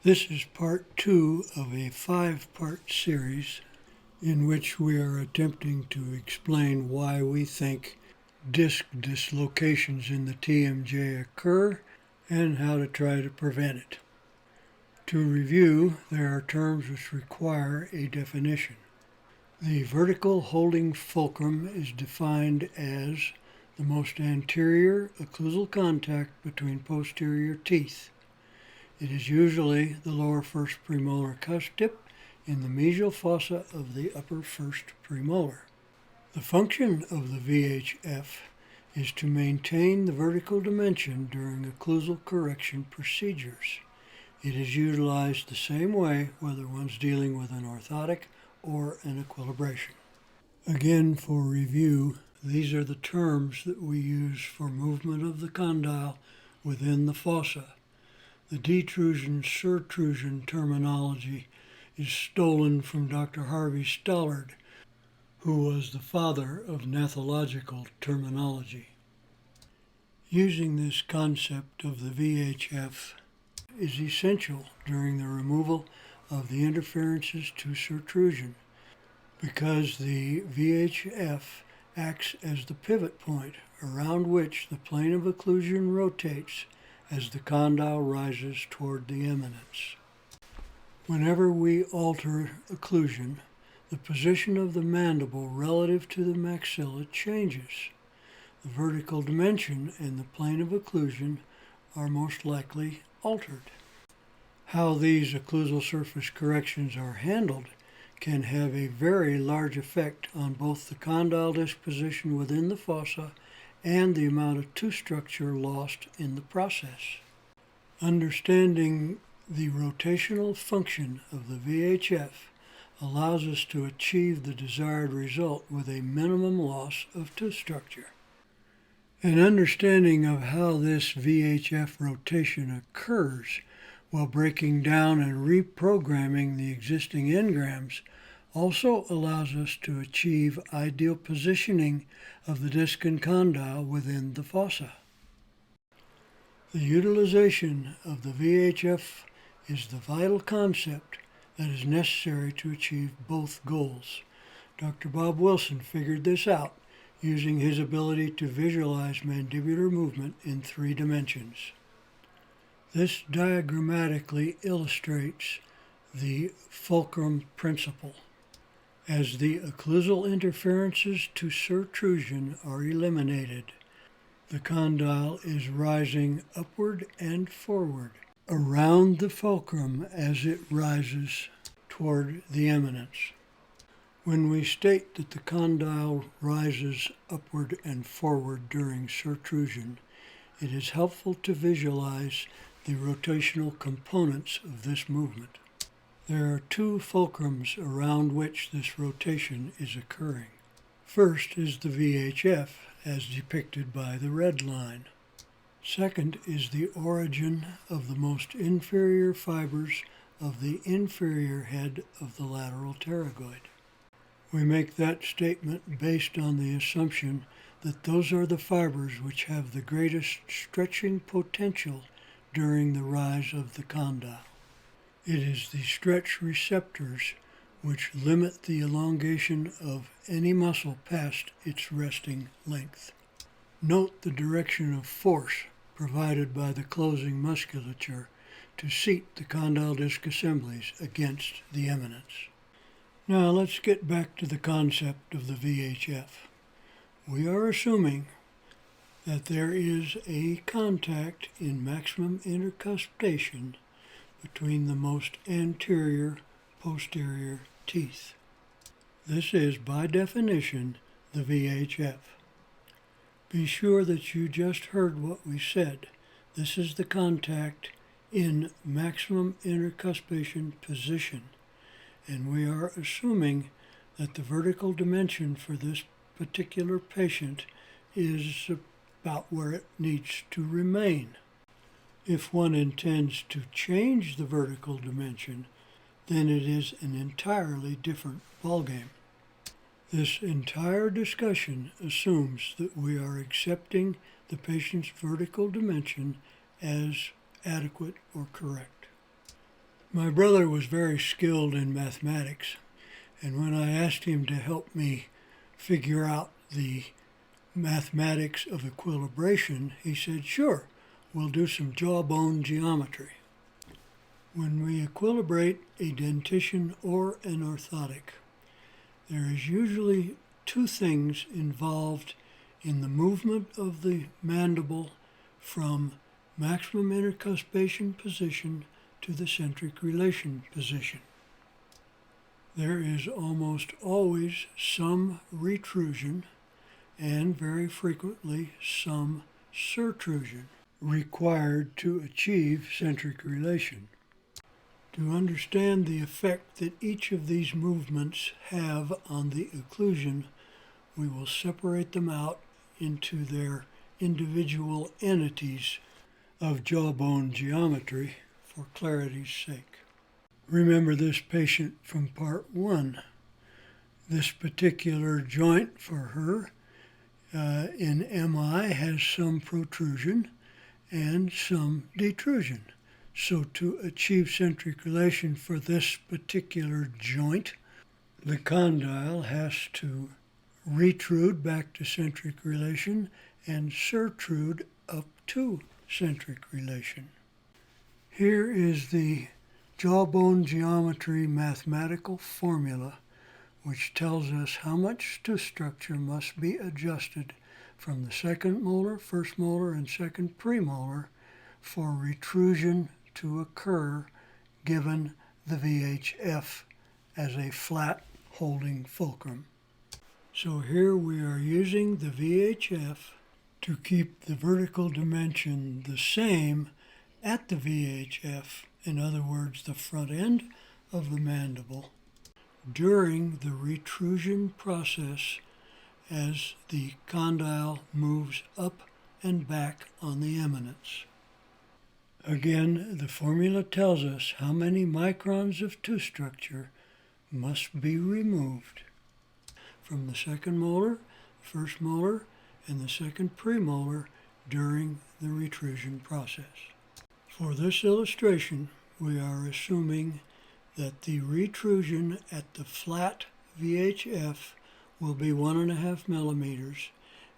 This is part 2 of a 5-part series in which we are attempting to explain why we think disc dislocations in the TMJ occur and how to try to prevent it. To review, there are terms which require a definition. The vertical holding fulcrum is defined as the most anterior occlusal contact between posterior teeth. It is usually the lower first premolar cusp tip in the mesial fossa of the upper first premolar. The function of the VHF is to maintain the vertical dimension during occlusal correction procedures. It is utilized the same way whether one's dealing with an orthotic or an equilibration. Again, for review, these are the terms that we use for movement of the condyle within the fossa. The detrusion-surtrusion terminology is stolen from Dr. Harvey Stollard, who was the father of gnathological terminology. Using this concept of the VHF is essential during the removal of the interferences to surtrusion because the VHF acts as the pivot point around which the plane of occlusion rotates as the condyle rises toward the eminence. Whenever we alter occlusion, the position of the mandible relative to the maxilla changes. The vertical dimension and the plane of occlusion are most likely altered. How these occlusal surface corrections are handled can have a very large effect on both the condyle disc position within the fossa and the amount of tooth structure lost in the process. Understanding the rotational function of the VHF allows us to achieve the desired result with a minimum loss of tooth structure. An understanding of how this VHF rotation occurs while breaking down and reprogramming the existing engrams also allows us to achieve ideal positioning of the disc and condyle within the fossa. The utilization of the VHF is the vital concept that is necessary to achieve both goals. Dr. Bob Wilson figured this out using his ability to visualize mandibular movement in 3 dimensions. This diagrammatically illustrates the fulcrum principle. As the occlusal interferences to surtrusion are eliminated, the condyle is rising upward and forward around the fulcrum as it rises toward the eminence. When we state that the condyle rises upward and forward during surtrusion, it is helpful to visualize the rotational components of this movement. There are 2 fulcrums around which this rotation is occurring. First is the VHF, as depicted by the red line. Second is the origin of the most inferior fibers of the inferior head of the lateral pterygoid. We make that statement based on the assumption that those are the fibers which have the greatest stretching potential during the rise of the condyle. It is the stretch receptors which limit the elongation of any muscle past its resting length. Note the direction of force provided by the closing musculature to seat the condyle disc assemblies against the eminence. Now let's get back to the concept of the VHF. We are assuming that there is a contact in maximum intercuspation between the most anterior posterior teeth. This is, by definition, the VHF. Be sure that you just heard what we said. This is the contact in maximum intercuspation position, and we are assuming that the vertical dimension for this particular patient is about where it needs to remain. If one intends to change the vertical dimension, then it is an entirely different ballgame. This entire discussion assumes that we are accepting the patient's vertical dimension as adequate or correct. My brother was very skilled in mathematics, and when I asked him to help me figure out the mathematics of equilibration, he said, "Sure, we'll do some jawbone geometry." When we equilibrate a dentition or an orthotic, there is usually two things involved in the movement of the mandible from maximum intercuspation position to the centric relation position. There is almost always some retrusion and very frequently some surtrusion required to achieve centric relation. To understand the effect that each of these movements have on the occlusion, we will separate them out into their individual entities of jawbone geometry for clarity's sake. Remember this patient from part 1. This particular joint for her in MI has some protrusion and some detrusion. So to achieve centric relation for this particular joint, the condyle has to retrude back to centric relation and surtrude up to centric relation. Here is the jawbone geometry mathematical formula which tells us how much tooth structure must be adjusted from the second molar, first molar, and second premolar for retrusion to occur given the VHF as a flat holding fulcrum. So here we are using the VHF to keep the vertical dimension the same at the VHF, in other words, the front end of the mandible, during the retrusion process as the condyle moves up and back on the eminence. Again, the formula tells us how many microns of tooth structure must be removed from the second molar, first molar, and the second premolar during the retrusion process. For this illustration, we are assuming that the retrusion at the flat VHF will be 1.5 millimeters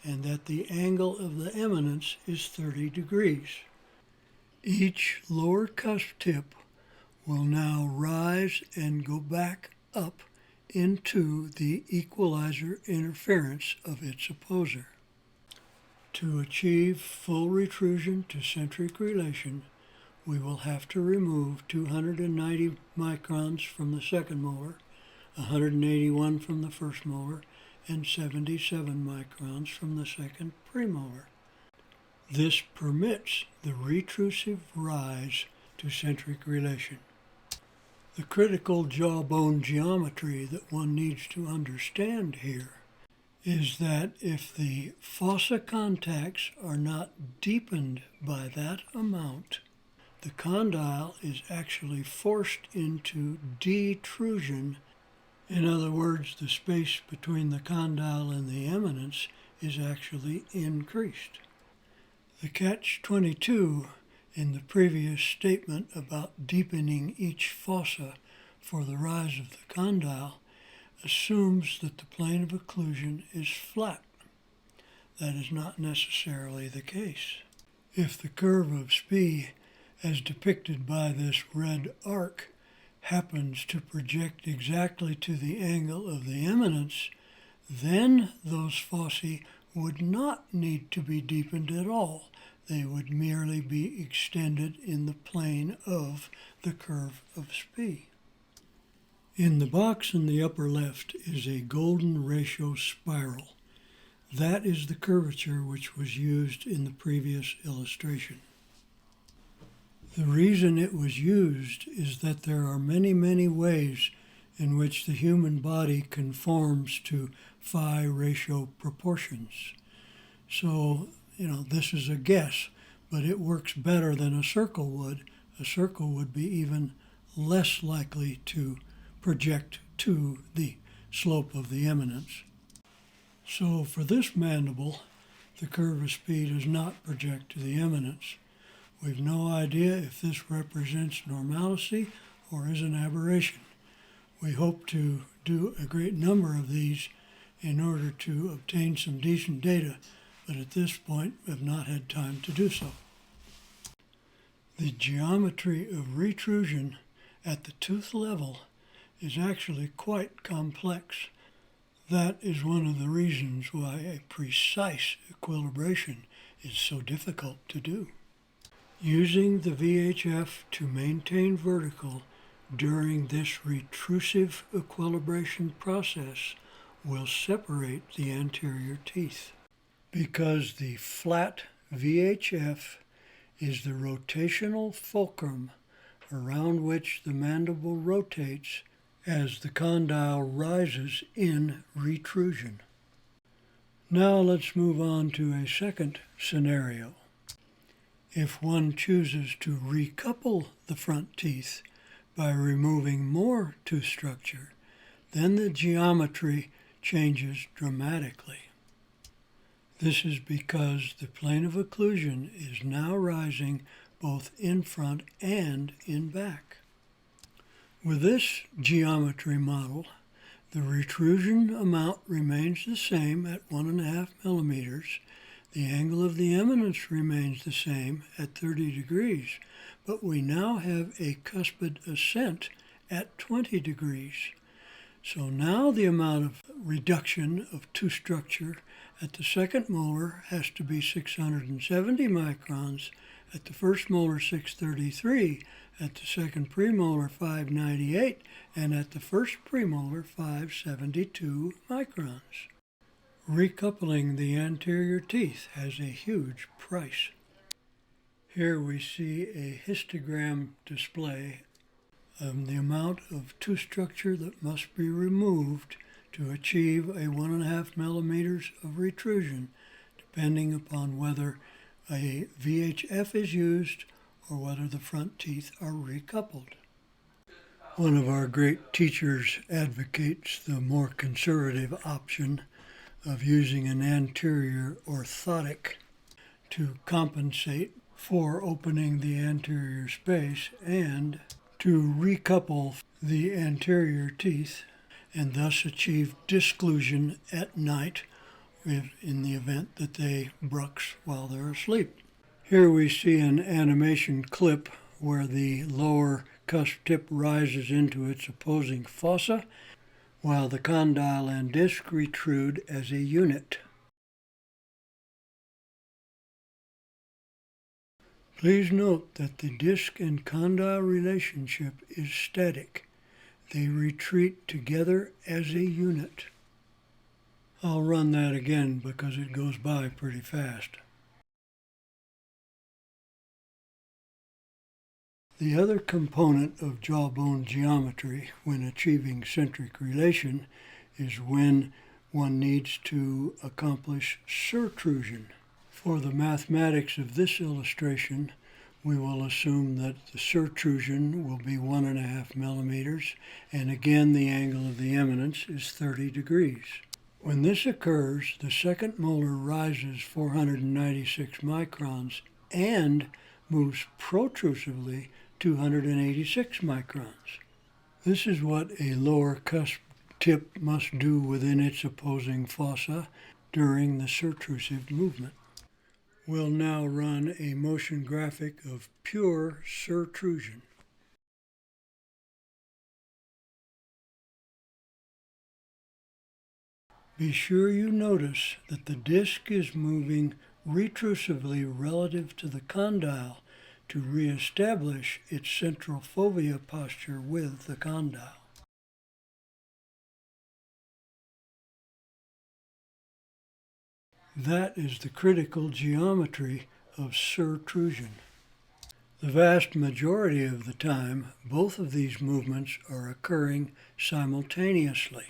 and that the angle of the eminence is 30 degrees. Each lower cusp tip will now rise and go back up into the equalizer interference of its opposer. To achieve full retrusion to centric relation, we will have to remove 290 microns from the second molar, 181 from the first molar, and 77 microns from the second premolar. This permits the retrusive rise to centric relation. The critical jawbone geometry that one needs to understand here is that if the fossa contacts are not deepened by that amount, the condyle is actually forced into detrusion. In other words, the space between the condyle and the eminence is actually increased. The catch-22 in the previous statement about deepening each fossa for the rise of the condyle assumes that the plane of occlusion is flat. That is not necessarily the case. If the curve of Spee, as depicted by this red arc, happens to project exactly to the angle of the eminence, then those fossae would not need to be deepened at all. They would merely be extended in the plane of the curve of Spee. In the box in the upper left is a golden ratio spiral. That is the curvature which was used in the previous illustration. The reason it was used is that there are many, many ways in which the human body conforms to phi ratio proportions. So, this is a guess, but it works better than a circle would. A circle would be even less likely to project to the slope of the eminence. So for this mandible, the curve of Spee does not project to the eminence. We've no idea if this represents normalcy or is an aberration. We hope to do a great number of these in order to obtain some decent data, but at this point have not had time to do so. The geometry of retrusion at the tooth level is actually quite complex. That is one of the reasons why a precise equilibration is so difficult to do. Using the VHF to maintain vertical during this retrusive equilibration process will separate the anterior teeth. Because the flat VHF is the rotational fulcrum around which the mandible rotates as the condyle rises in retrusion. Now let's move on to a second scenario. If one chooses to recouple the front teeth by removing more tooth structure, then the geometry changes dramatically. This is because the plane of occlusion is now rising both in front and in back. With this geometry model, the retrusion amount remains the same at 1.5 millimeters. The angle of the eminence remains the same at 30 degrees, but we now have a cuspid ascent at 20 degrees. So now the amount of reduction of tooth structure at the second molar has to be 670 microns, at the first molar 633, at the second premolar 598, and at the first premolar 572 microns. Recoupling the anterior teeth has a huge price. Here we see a histogram display of the amount of tooth structure that must be removed to achieve a 1.5 millimeters of retrusion, depending upon whether a VHF is used or whether the front teeth are recoupled. One of our great teachers advocates the more conservative option of using an anterior orthotic to compensate for opening the anterior space and to recouple the anterior teeth and thus achieve disclusion at night in the event that they brux while they're asleep. Here we see an animation clip where the lower cusp tip rises into its opposing fossa while the condyle and disc retrude as a unit. Please note that the disc and condyle relationship is static. They retreat together as a unit. I'll run that again because it goes by pretty fast. The other component of jawbone geometry when achieving centric relation is when one needs to accomplish surtrusion. For the mathematics of this illustration, we will assume that the surtrusion will be 1.5 millimeters, and again the angle of the eminence is 30 degrees. When this occurs, the second molar rises 496 microns and moves protrusively 286 microns. This is what a lower cusp tip must do within its opposing fossa during the surtrusive movement. We'll now run a motion graphic of pure surtrusion. Be sure you notice that the disc is moving retrusively relative to the condyle to reestablish its central fovea posture with the condyle. That is the critical geometry of surtrusion. The vast majority of the time, both of these movements are occurring simultaneously.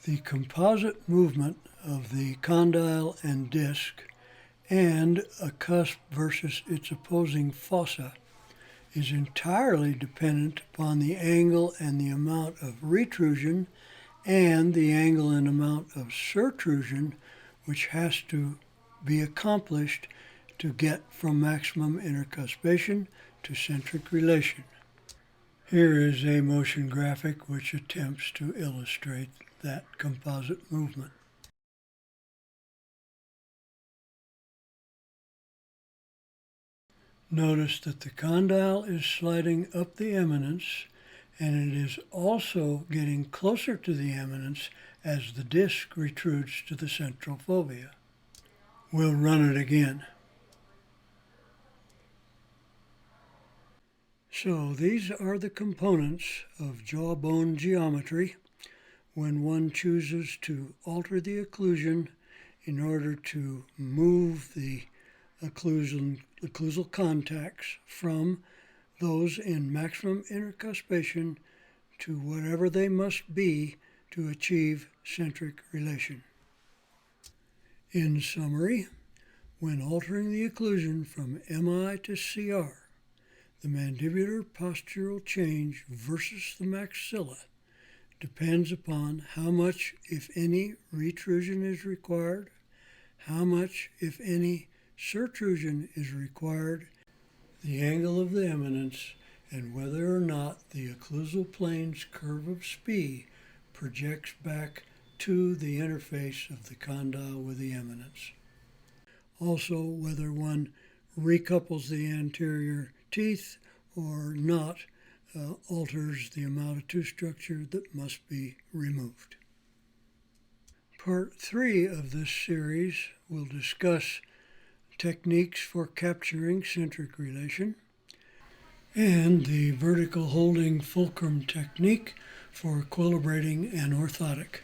The composite movement of the condyle and disc and a cusp versus its opposing fossa is entirely dependent upon the angle and the amount of retrusion and the angle and amount of surtrusion which has to be accomplished to get from maximum intercuspation to centric relation. Here is a motion graphic which attempts to illustrate that composite movement. Notice that the condyle is sliding up the eminence, and it is also getting closer to the eminence as the disc retrudes to the central fovea. We'll run it again. So these are the components of jawbone geometry when one chooses to alter the occlusion in order to move the occlusal contacts from those in maximum intercuspation to whatever they must be to achieve centric relation. In summary, when altering the occlusion from MI to CR, the mandibular postural change versus the maxilla depends upon how much, if any, retrusion is required, how much, if any, surtrusion is required, the angle of the eminence, and whether or not the occlusal plane's curve of Spee projects back to the interface of the condyle with the eminence. Also, whether one recouples the anterior teeth or not alters the amount of tooth structure that must be removed. Part 3 of this series will discuss techniques for capturing centric relation and the vertical holding fulcrum technique for equilibrating an orthotic.